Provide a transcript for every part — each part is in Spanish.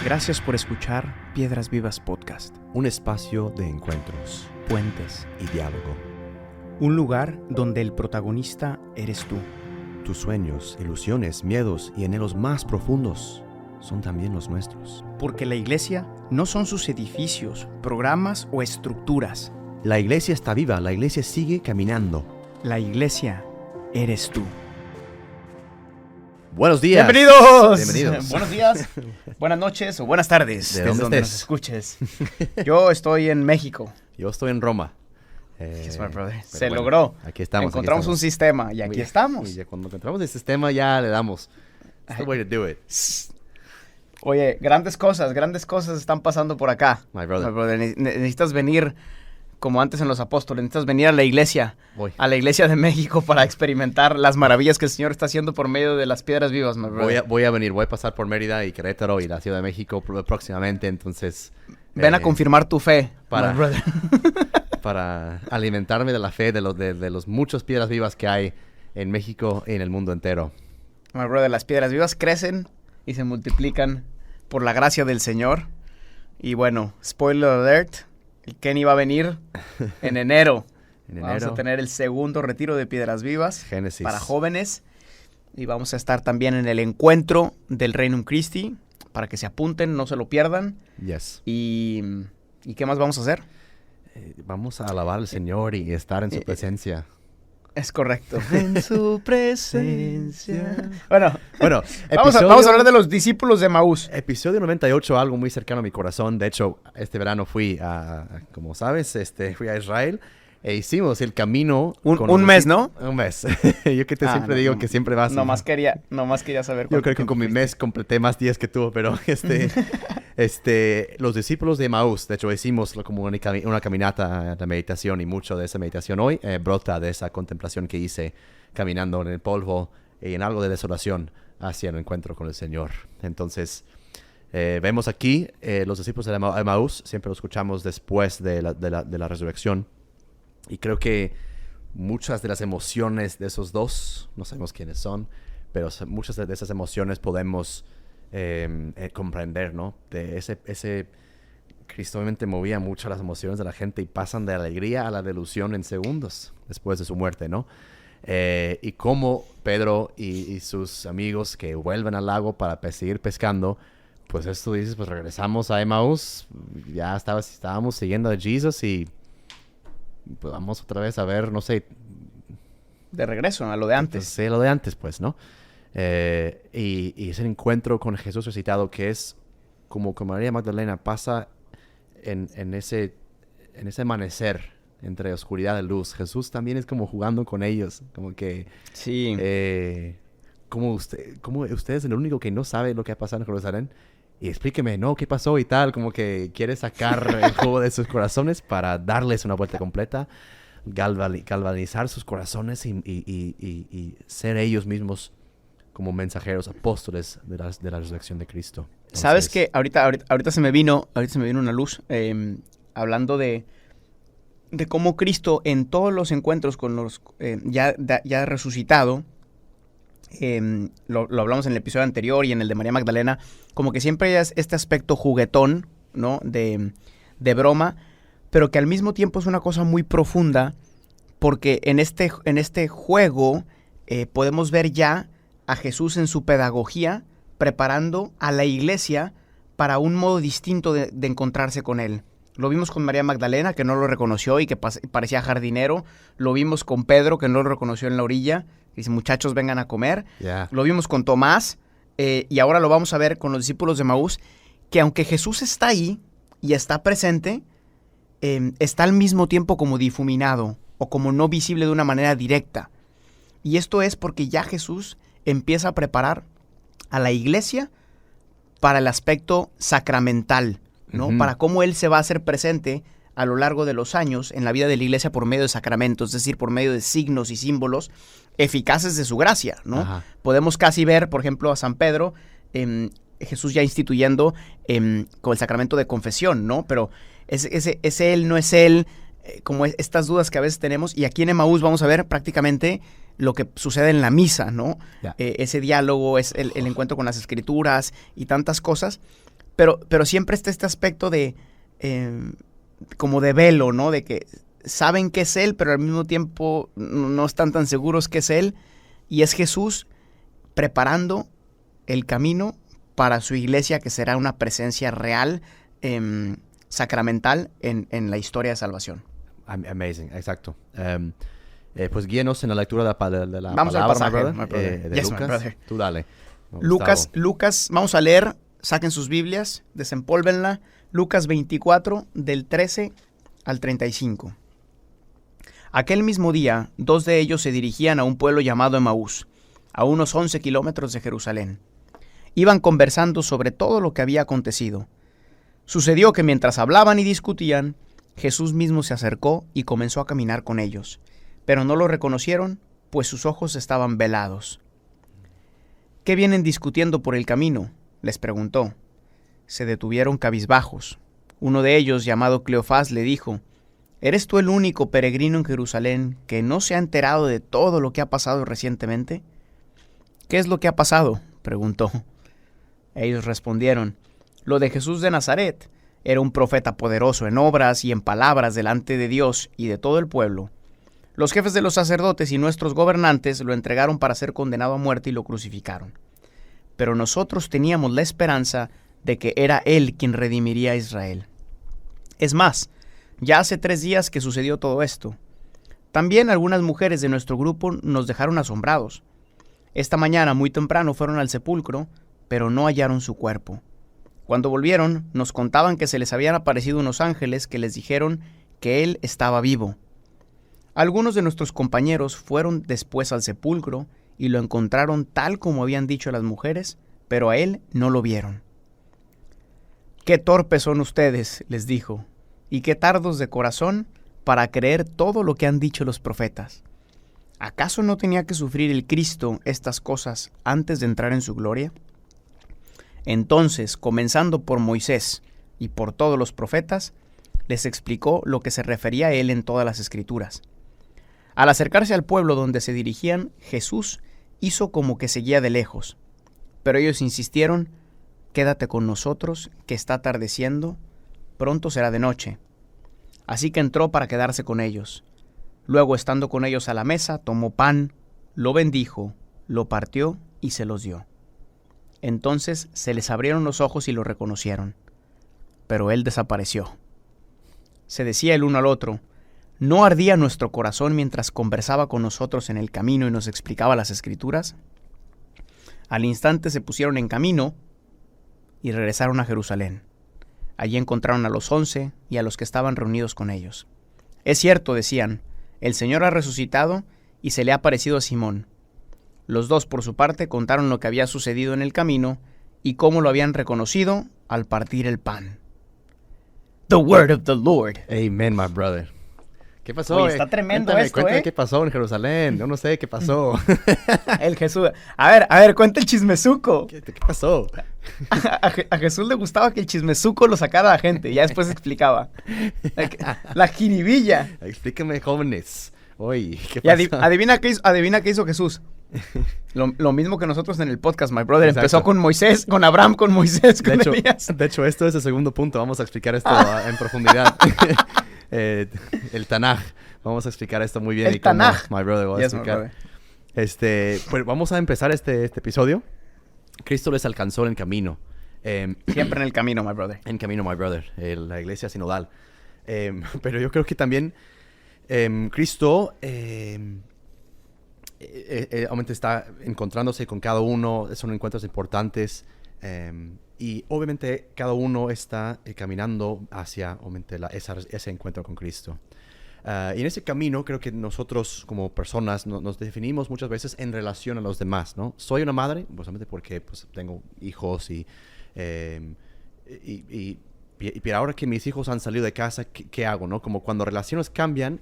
Gracias por escuchar Piedras Vivas Podcast. Un espacio de encuentros, Puentes. y diálogo. Un lugar donde el protagonista eres tú. Tus sueños, ilusiones, miedos y anhelos más profundos son también los nuestros. Porque la iglesia no son sus edificios, programas o estructuras. La iglesia está viva, la iglesia sigue caminando. La iglesia eres tú. Buenos días. ¡Bienvenidos! Bienvenidos. Buenos días, buenas noches o buenas tardes. ¿De desde dónde donde nos estés? escuches. Yo estoy en México. Yo estoy en Roma. Yes, my brother. Pero Se bueno, logró. Aquí estamos. Encontramos un sistema y aquí estamos. Y ya cuando encontramos el sistema ya le damos. It's the way to do it. Oye, grandes cosas están pasando por acá. My brother. Necesitas venir como antes en los apóstoles, necesitas venir a la iglesia, Voy. a la iglesia de México para experimentar las maravillas que el Señor está haciendo por medio de las piedras vivas, my brother. Voy a venir, voy a pasar por Mérida y Querétaro y la Ciudad de México próximamente, entonces... Ven a confirmar tu fe, para- my brother. para alimentarme de la fe de los muchos piedras vivas que hay en México y en el mundo entero. My brother, las piedras vivas crecen y se multiplican por la gracia del Señor. Y bueno, spoiler alert, el Kenny va a venir en enero. En Vamos enero, a tener el segundo retiro de piedras vivas Génesis. para jóvenes. Y vamos a estar también en el encuentro del Regnum Christi para que se apunten, no se lo pierdan. Yes. ¿Y qué más vamos a hacer? Vamos a alabar al Señor y estar en su presencia. Es correcto. En su presencia. Bueno, Bueno, vamos a hablar de los discípulos de Maús. Episodio 98, algo muy cercano a mi corazón. De hecho, este verano fui como sabes, fui a Israel e hicimos el camino. Un mes, ¿no? Un mes. Yo que siempre digo que siempre vas. Nomás quería saber Yo cuánto creo que tiempo con mi fuiste. mes completé más días que tú, pero los discípulos de Maús, de hecho hicimos como una caminata de meditación y mucho de esa meditación hoy brota de esa contemplación que hice caminando en el polvo y en algo de desolación hacia el encuentro con el Señor. Entonces, vemos aquí los discípulos de Maús, siempre lo escuchamos después de la resurrección y creo que muchas de las emociones de esos dos, no sabemos quiénes son, pero muchas de esas emociones podemos comprender, ¿no? De ese Cristo obviamente movía mucho las emociones de la gente y pasan de la alegría a la delusión en segundos después de su muerte, ¿no? Y cómo Pedro y sus amigos que vuelven al lago para seguir pescando, pues esto dices, pues regresamos a Emmaús, ya estábamos siguiendo a Jesús y pues vamos otra vez a ver, no sé, De regreso a lo de antes. sí, lo de antes, pues, ¿no? Y ese encuentro con Jesús resucitado que es como con María Magdalena pasa en ese amanecer entre oscuridad y luz. Jesús también es como jugando con ellos, como que Sí. como usted es el único que no sabe lo que ha pasado en Jerusalén y explíqueme, ¿no? ¿Qué pasó y tal? Como que quiere sacar el jugo de sus corazones para darles una vuelta completa, galvanizar sus corazones y ser ellos mismos como mensajeros, apóstoles de la resurrección de Cristo. Entonces, ¿Sabes qué? Ahorita se me vino una luz hablando de cómo Cristo en todos los encuentros con los ya resucitado, lo hablamos en el episodio anterior y en el de María Magdalena, como que siempre hay este aspecto juguetón, ¿no? De broma, pero que al mismo tiempo es una cosa muy profunda, porque en este juego podemos ver ya a Jesús en su pedagogía, preparando a la iglesia para un modo distinto de encontrarse con él. Lo vimos con María Magdalena, que no lo reconoció y que parecía jardinero. Lo vimos con Pedro, que no lo reconoció en la orilla. Dice, muchachos, vengan a comer. ya. Lo vimos con Tomás y ahora lo vamos a ver con los discípulos de Maús, que aunque Jesús está ahí y está presente, está al mismo tiempo como difuminado o como no visible de una manera directa. Y esto es porque ya Jesús empieza a preparar a la iglesia para el aspecto sacramental, ¿no? Ujú. Para cómo Él se va a hacer presente a lo largo de los años en la vida de la iglesia por medio de sacramentos, es decir, por medio de signos y símbolos eficaces de su gracia, ¿no? Ajá. Podemos casi ver, por ejemplo, a San Pedro, Jesús ya instituyendo con el sacramento de confesión, ¿no? Pero es Él, no es Él, como estas dudas que a veces tenemos. Y aquí en Emaús vamos a ver prácticamente lo que sucede en la misa, ¿no? Ya. Ese diálogo, es el encuentro con las escrituras y tantas cosas. pero siempre está este aspecto de como de velo, ¿no? De que saben que es Él, pero al mismo tiempo no están tan seguros que es Él. Y es Jesús preparando el camino para su iglesia, que será una presencia real, sacramental en la historia de salvación. Amazing, exacto. Pues guíenos en la lectura de la vamos palabra, al pasaje, my brother, de Lucas. Tú dale. Lucas, vamos a leer, saquen sus Biblias, desempólvenla. Lucas 24, del 13 al 35. Aquel mismo día, 2 de ellos se dirigían a un pueblo llamado Emaús, a unos 11 kilómetros de Jerusalén. Iban conversando sobre todo lo que había acontecido. Sucedió que mientras hablaban y discutían, Jesús mismo se acercó y comenzó a caminar con ellos, pero no lo reconocieron, pues sus ojos estaban velados. ¿Qué vienen discutiendo por el camino?, les preguntó. Se detuvieron cabizbajos. Uno de ellos, llamado Cleofás, le dijo: ¿Eres tú el único peregrino en Jerusalén que no se ha enterado de todo lo que ha pasado recientemente? ¿Qué es lo que ha pasado?, preguntó. Ellos respondieron: lo de Jesús de Nazaret. Era un profeta poderoso en obras y en palabras delante de Dios y de todo el pueblo. Los jefes de los sacerdotes y nuestros gobernantes lo entregaron para ser condenado a muerte y lo crucificaron. Pero nosotros teníamos la esperanza de que era Él quien redimiría a Israel. Es más, ya hace 3 días que sucedió todo esto. También algunas mujeres de nuestro grupo nos dejaron asombrados. Esta mañana muy temprano fueron al sepulcro, pero no hallaron su cuerpo. Cuando volvieron, nos contaban que se les habían aparecido unos ángeles que les dijeron que Él estaba vivo. Algunos de nuestros compañeros fueron después al sepulcro y lo encontraron tal como habían dicho las mujeres, pero a Él no lo vieron. «Qué torpes son ustedes», les dijo, «y qué tardos de corazón para creer todo lo que han dicho los profetas. ¿Acaso no tenía que sufrir el Cristo estas cosas antes de entrar en su gloria?». Entonces, comenzando por Moisés y por todos los profetas, les explicó lo que se refería a él en todas las Escrituras. Al acercarse al pueblo donde se dirigían, Jesús hizo como que seguía de lejos, pero ellos insistieron: «Quédate con nosotros, que está atardeciendo, pronto será de noche». Así que entró para quedarse con ellos. Luego, estando con ellos a la mesa, tomó pan, lo bendijo, lo partió y se los dio. Entonces se les abrieron los ojos y lo reconocieron, pero Él desapareció. Se decía el uno al otro: ¿no ardía nuestro corazón mientras conversaba con nosotros en el camino y nos explicaba las Escrituras? Al instante se pusieron en camino y regresaron a Jerusalén. Allí encontraron a los 11 y a los que estaban reunidos con ellos. «Es cierto», decían, «el Señor ha resucitado y se le ha aparecido a Simón». Los dos, por su parte, contaron lo que había sucedido en el camino y cómo lo habían reconocido al partir el pan. The word of the Lord. Amen, my brother. ¿Qué pasó? Oye, está tremendo Cuéntame qué pasó en Jerusalén. Yo no sé qué pasó. El Jesús. A ver, cuenta el chismesuco. ¿Qué pasó? A Jesús le gustaba que el chismesuco lo sacara a la gente. Ya después explicaba. La jiribilla. Explíqueme, jóvenes. Oye, ¿qué pasó? Y adivina qué hizo Jesús. Lo mismo que nosotros en el podcast, my brother. Exacto. Empezó con Moisés, con Abraham, con Moisés, con Elías. De hecho, esto es el segundo punto. Vamos a explicar esto en profundidad. El Tanaj. Vamos a explicar esto muy bien. El Tanaj. My brother va a explicar. Pues vamos a empezar este episodio. Cristo les alcanzó en el camino. Siempre en el camino, my brother. En camino, my brother. La iglesia sinodal. Pero yo creo que también Cristo obviamente está encontrándose con cada uno. Son encuentros importantes. Y obviamente cada uno está caminando hacia obviamente ese encuentro con Cristo. Y en ese camino creo que nosotros como personas nos definimos muchas veces en relación a los demás, ¿no? Soy una madre, pues solamente porque pues, tengo hijos y ahora que mis hijos han salido de casa, ¿qué hago, no? Como cuando relaciones cambian,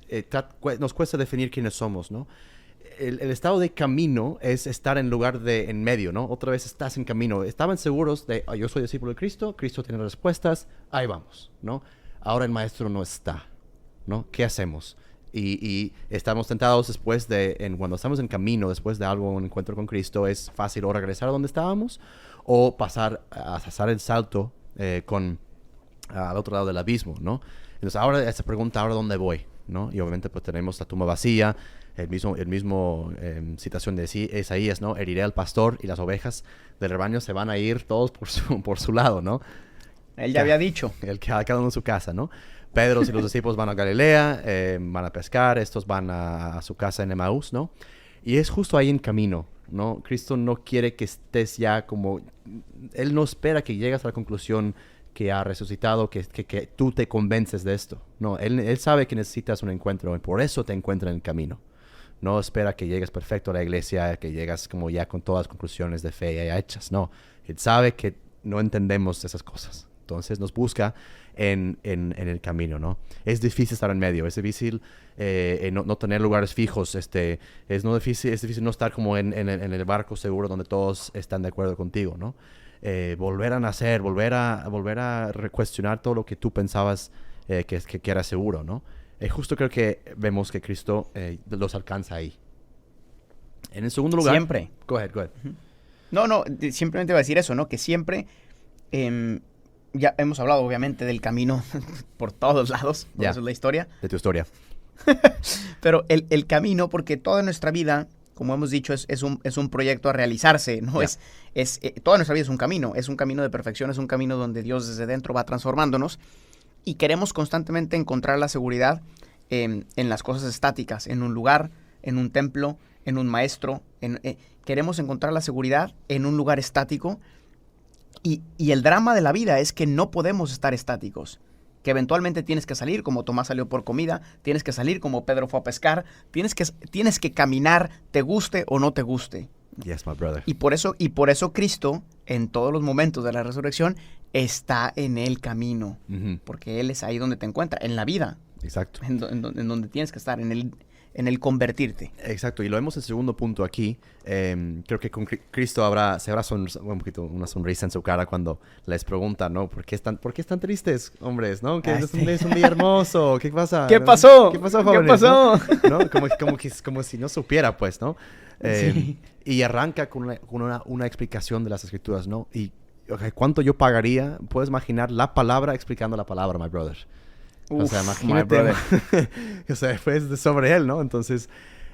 nos cuesta definir quiénes somos, ¿no? El estado de camino es estar en lugar de en medio, ¿no? Otra vez estás en camino. Estaban seguros de, yo soy discípulo de Cristo, Cristo tiene respuestas, ahí vamos, ¿no? Ahora el maestro no está, ¿no? ¿Qué hacemos? Y estamos tentados después cuando estamos en camino, después de algo, un encuentro con Cristo, es fácil o regresar a donde estábamos o pasar a hacer el salto al otro lado del abismo, ¿no? Entonces ahora se pregunta, ¿ahora dónde voy? ¿No? Y obviamente pues tenemos la tumba vacía, el mismo citación de Isaías, ¿no? Heriré al pastor y las ovejas del rebaño se van a ir todos por su lado, ¿no? Él ya había dicho. Cada uno en su casa, ¿no? Pedro y los discípulos van a Galilea, van a pescar, estos van a su casa en Emaús, ¿no? Y es justo ahí en camino, ¿no? Cristo no quiere que estés ya como... Él no espera que llegues a la conclusión que ha resucitado, que tú te convences de esto. No, él sabe que necesitas un encuentro y por eso te encuentra en el camino. No espera que llegues perfecto a la iglesia, que llegas como ya con todas las conclusiones de fe ya hechas. No, él sabe que no entendemos esas cosas. Entonces nos busca en el camino, ¿no? Es difícil estar en medio, es difícil no tener lugares fijos, es difícil no estar como en el barco seguro donde todos están de acuerdo contigo, ¿no? Volver a nacer, volver a cuestionar todo lo que tú pensabas que era seguro, ¿no? Justo creo que vemos que Cristo los alcanza ahí. En el segundo lugar... Siempre. Go ahead. No, simplemente iba a decir eso, ¿no? Que siempre... ya hemos hablado, obviamente, del camino por todos lados. Por eso es la historia. De tu historia. Pero el camino, porque toda nuestra vida, como hemos dicho, es un proyecto a realizarse, ¿no? Toda nuestra vida es un camino de perfección, es un camino donde Dios desde dentro va transformándonos y queremos constantemente encontrar la seguridad en las cosas estáticas, en un lugar, en un templo, en un maestro. Queremos encontrar la seguridad en un lugar estático y el drama de la vida es que no podemos estar estáticos. Que eventualmente tienes que salir, como Tomás salió por comida, tienes que salir como Pedro fue a pescar, tienes que caminar, te guste o no te guste. Yes, my brother. Y por eso Cristo, en todos los momentos de la resurrección, está en el camino. Uh-huh. Porque Él es ahí donde te encuentra, en la vida. Exacto. En donde tienes que estar, en el convertirte. Exacto, y lo vemos en el segundo punto aquí. Creo que con Cristo se habrá un poquito una sonrisa en su cara cuando les pregunta, ¿no? ¿Por qué están tristes, hombres, no? Que es un día hermoso, ¿qué pasa? ¿Qué pasó? ¿Qué pasó, jóvenes? ¿Qué pasó? ¿No? Como si no supiera, pues, ¿no? Sí. Y arranca con una explicación de las Escrituras, ¿no? Y ¿cuánto yo pagaría? Puedes imaginar la palabra explicando la palabra, my brother. Uf, o sea, imagínate. O sea, fue sobre él, ¿no? Entonces,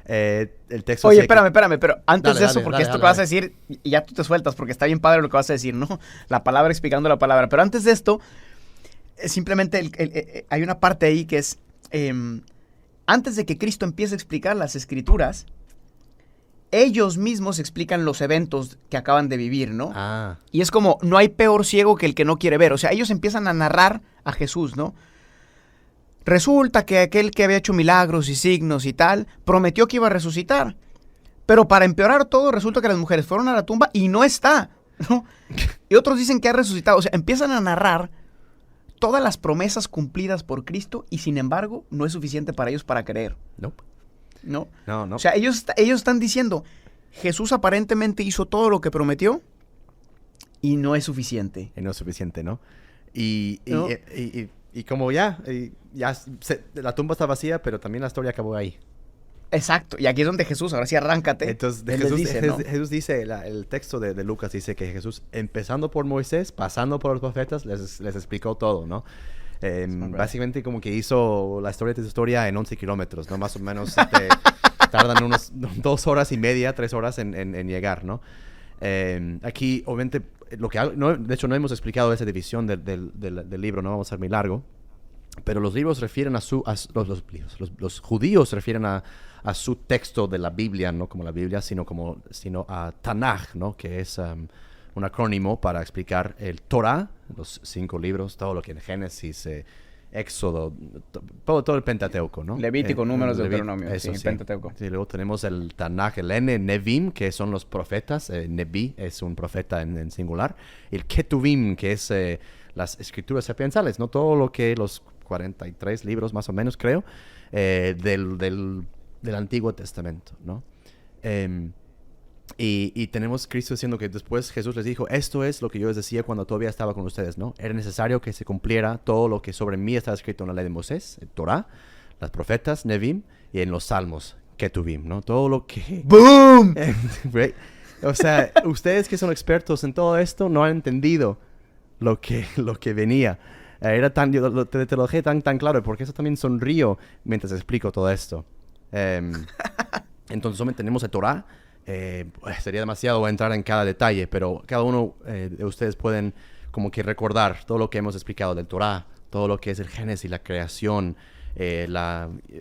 el texto... Oye, espérame, pero antes de eso, porque dale, esto que vas a decir, y ya tú te sueltas, porque está bien padre lo que vas a decir, ¿no? La palabra explicando la palabra. Pero antes de esto, simplemente hay una parte ahí que es, antes de que Cristo empiece a explicar las Escrituras, ellos mismos explican los eventos que acaban de vivir, ¿no? Ah. Y es como, no hay peor ciego que el que no quiere ver. O sea, ellos empiezan a narrar a Jesús, ¿no? Resulta que aquel que había hecho milagros y signos y tal, prometió que iba a resucitar. Pero para empeorar todo, resulta que las mujeres fueron a la tumba y no está, ¿no? Y otros dicen que ha resucitado. O sea, empiezan a narrar todas las promesas cumplidas por Cristo y sin embargo no es suficiente para ellos para creer. Nope. ¿No? No. O sea, ellos están diciendo, Jesús aparentemente hizo todo lo que prometió y no es suficiente. Y no es suficiente, ¿no? ¿No? Y como la tumba está vacía, pero también la historia acabó ahí. Exacto. Y aquí es donde Jesús, ahora sí arráncate. Entonces, Jesús dice, el texto de Lucas dice que Jesús, empezando por Moisés, pasando por los profetas, les explicó todo, ¿no? Básicamente como que hizo la historia de su historia en 11 kilómetros, ¿no? Más o menos tardan unas 2 horas y media, 3 horas en llegar, ¿no? Aquí, obviamente, de hecho no hemos explicado esa división del libro, no vamos a ser muy largo, pero los libros refieren los judíos refieren a su texto de la Biblia, no como la Biblia, sino a Tanaj, ¿no? Que es un acrónimo para explicar el Torah, los 5 libros, todo lo que en Génesis, Éxodo, todo el Pentateuco, ¿no? Levítico, Números, Deuteronomio, eso, sí, Pentateuco. Sí, luego tenemos el Tanaj, el N, Nevim, que son los profetas, Nevi es un profeta en singular, el Ketuvim, que es las escrituras sapiensales, ¿no? Todo lo que los 43 libros más o menos, creo, del Antiguo Testamento, ¿no? Y tenemos Cristo diciendo que después Jesús les dijo, esto es lo que yo les decía cuando todavía estaba con ustedes, ¿no? Era necesario que se cumpliera todo lo que sobre mí estaba escrito en la ley de Moisés, el Torah, las profetas, Nevim, y en los Salmos, Ketuvim, ¿no? Todo lo que... ¡Boom! O sea, ustedes que son expertos en todo esto no han entendido lo que venía. Te lo dejé tan claro, porque eso también sonrío mientras explico todo esto. Entonces, solamente tenemos el Torah. Sería demasiado entrar en cada detalle, pero cada uno de ustedes pueden como que recordar todo lo que hemos explicado del Torah, todo lo que es el Génesis, la creación,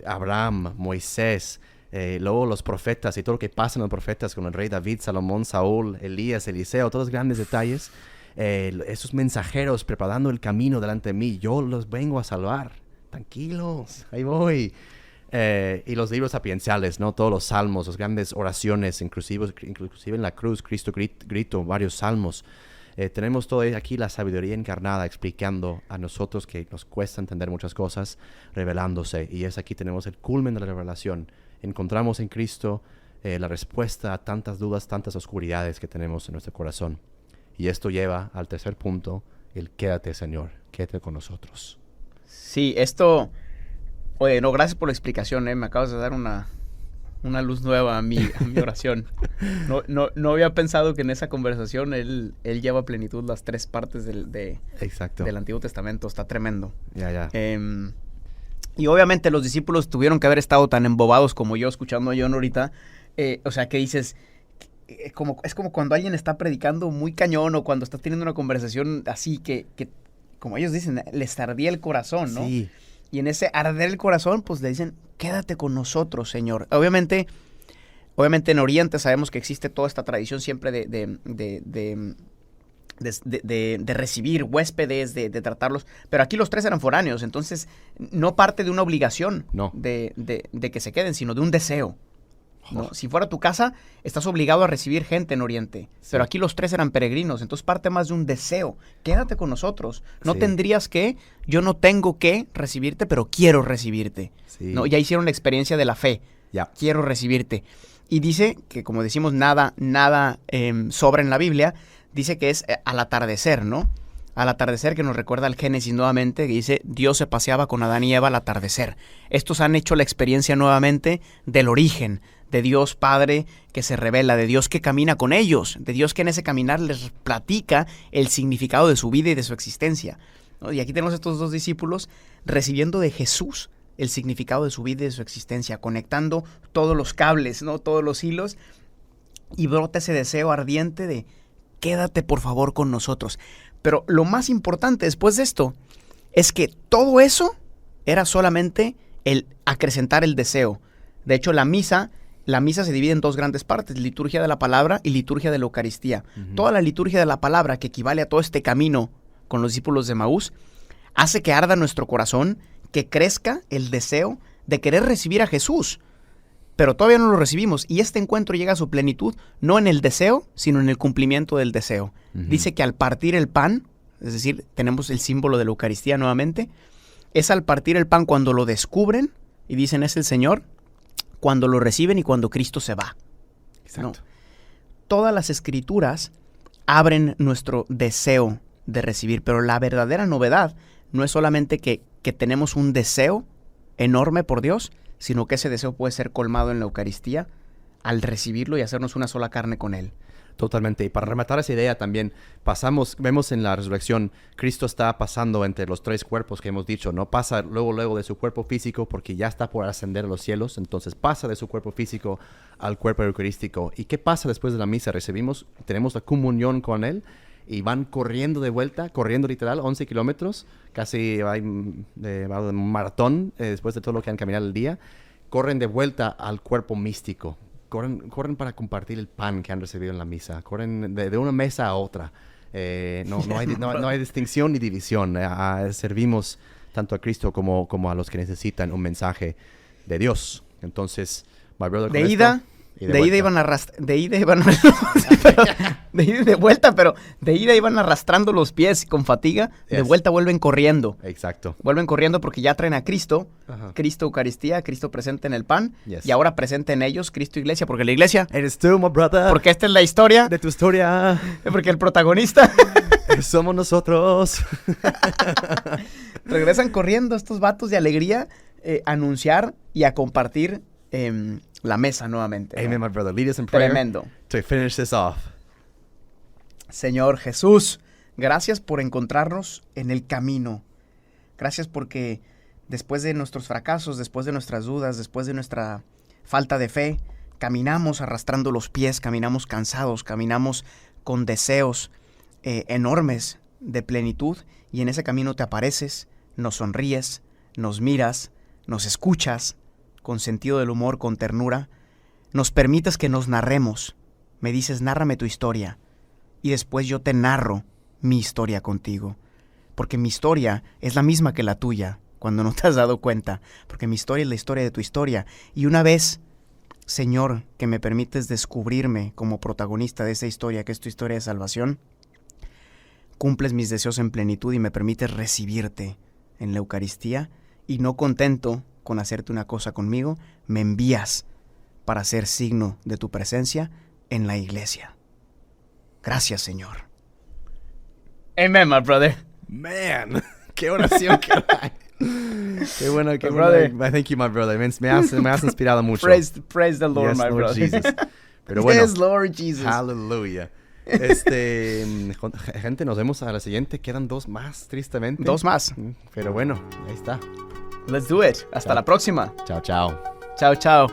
Abraham, Moisés, luego los profetas y todo lo que pasa en los profetas con el rey David, Salomón, Saúl, Elías, Eliseo, todos los grandes detalles. Esos mensajeros preparando el camino delante de mí, yo los vengo a salvar. Tranquilos, ahí voy. Y los libros sapienciales, ¿no? Todos los salmos, las grandes oraciones, inclusive en la cruz, Cristo grito, varios salmos. Tenemos todo aquí la sabiduría encarnada explicando a nosotros que nos cuesta entender muchas cosas, revelándose. Y aquí tenemos el culmen de la revelación. Encontramos en Cristo la respuesta a tantas dudas, tantas oscuridades que tenemos en nuestro corazón. Y esto lleva al tercer punto, el quédate, Señor, quédate con nosotros. Sí, esto... Oye, no, gracias por la explicación, me acabas de dar una luz nueva a mi oración. No había pensado que en esa conversación él lleva a plenitud las 3 partes del Antiguo Testamento. Está tremendo. Ya. Y obviamente los discípulos tuvieron que haber estado tan embobados como yo escuchando a John ahorita. O sea, que dices... es como cuando alguien está predicando muy cañón o cuando estás teniendo una conversación así que como ellos dicen, les ardía el corazón, ¿no? Sí. Y en ese arder el corazón, pues le dicen, quédate con nosotros, Señor. Obviamente en Oriente sabemos que existe toda esta tradición siempre de recibir huéspedes, de tratarlos. Pero aquí los 3 eran foráneos, entonces no parte de una obligación de que se queden, sino de un deseo. ¿No? Si fuera tu casa, estás obligado a recibir gente en Oriente. Sí. Pero aquí los 3 eran peregrinos, entonces parte más de un deseo. Quédate con nosotros. No tendrías que, yo no tengo que recibirte, pero quiero recibirte. Sí. ¿No? Ya hicieron la experiencia de la fe. Quiero recibirte. Y dice que, como decimos, nada sobra en la Biblia. Dice que es al atardecer, ¿no? Al atardecer, que nos recuerda al Génesis nuevamente, que dice, Dios se paseaba con Adán y Eva al atardecer. Estos han hecho la experiencia nuevamente del origen, de Dios Padre que se revela, de Dios que camina con ellos, de Dios que en ese caminar les platica el significado de su vida y de su existencia, ¿no? Y aquí tenemos a estos 2 discípulos recibiendo de Jesús el significado de su vida y de su existencia, conectando todos los cables, ¿no? Todos los hilos, y brota ese deseo ardiente de quédate por favor con nosotros. Pero lo más importante después de esto es que todo eso era solamente el acrecentar el deseo. De hecho, la misa se divide en 2 grandes partes, liturgia de la palabra y liturgia de la Eucaristía. Uh-huh. Toda la liturgia de la palabra, que equivale a todo este camino con los discípulos de Emaús, hace que arda nuestro corazón, que crezca el deseo de querer recibir a Jesús. Pero todavía no lo recibimos, y este encuentro llega a su plenitud no en el deseo, sino en el cumplimiento del deseo. Uh-huh. Dice que al partir el pan, es decir, tenemos el símbolo de la Eucaristía nuevamente, es al partir el pan cuando lo descubren y dicen es el Señor, cuando lo reciben y cuando Cristo se va. Exacto. ¿No? Todas las escrituras abren nuestro deseo de recibir, pero la verdadera novedad no es solamente que tenemos un deseo enorme por Dios, sino que ese deseo puede ser colmado en la Eucaristía al recibirlo y hacernos una sola carne con Él. Totalmente. Y para rematar esa idea también, vemos en la resurrección, Cristo está pasando entre los 3 cuerpos que hemos dicho, ¿no? Pasa luego de su cuerpo físico porque ya está por ascender a los cielos, entonces pasa de su cuerpo físico al cuerpo eucarístico. ¿Y qué pasa después de la misa? Tenemos la comunión con Él y van corriendo de vuelta, corriendo literal, 11 kilómetros, casi va un maratón después de todo lo que han caminado el día, corren de vuelta al cuerpo místico. Corren para compartir el pan que han recibido en la misa. Corren de una mesa a otra. No hay distinción ni división. Servimos tanto a Cristo como a los que necesitan un mensaje de Dios. Entonces, my brother, de ida iban de ida y de vuelta, pero de ida iban arrastrando los pies con fatiga, de vuelta vuelven corriendo. Exacto. Vuelven corriendo porque ya traen a Cristo, Cristo Eucaristía, Cristo presente en el pan, y ahora presente en ellos, Cristo Iglesia, porque la Iglesia... Eres tú, my brother. Porque esta es la historia. De tu historia. Porque el protagonista... somos nosotros. Regresan corriendo estos vatos de alegría a anunciar y a compartir la mesa nuevamente. Amen, ¿no? My brother. Lead us in prayer. Tremendo. To finish this off. Señor Jesús, Gracias por encontrarnos en el camino. Gracias porque después de nuestros fracasos, después de nuestras dudas, después de nuestra falta de fe, caminamos arrastrando los pies, caminamos cansados, caminamos con deseos enormes de plenitud, y en ese camino te apareces, nos sonríes, nos miras, nos escuchas con sentido del humor, con ternura, nos permites que nos narremos. Me dices, nárrame tu historia, y después yo te narro mi historia contigo, porque mi historia es la misma que la tuya, cuando no te has dado cuenta, porque mi historia es la historia de tu historia. Y una vez, Señor, que me permites descubrirme como protagonista de esa historia, que es tu historia de salvación, cumples mis deseos en plenitud y me permites recibirte en la Eucaristía, y no contento con hacerte una cosa conmigo, me envías para ser signo de tu presencia en la iglesia. Gracias, Señor. Amen, my brother. Man, qué oración que hay. Qué bueno, qué bueno. Thank you, my brother. Me has inspirado mucho. Praise the Lord, yes, my Lord brother. Jesus. Pero bueno. Yes, Lord Jesus. Hallelujah. Gente, nos vemos a la siguiente. Quedan 2 más, tristemente. 2 más. Pero bueno, ahí está. Let's do it. Hasta Chao. la próxima. Chao, chao. Chao, chao.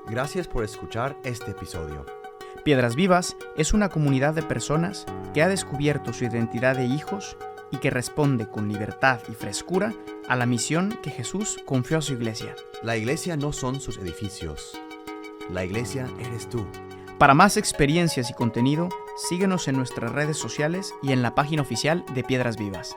Gracias por escuchar este episodio. Piedras Vivas es una comunidad de personas que ha descubierto su identidad de hijos y que responde con libertad y frescura a la misión que Jesús confió a su iglesia. La iglesia no son sus edificios. La iglesia eres tú. Para más experiencias y contenido, síguenos en nuestras redes sociales y en la página oficial de Piedras Vivas.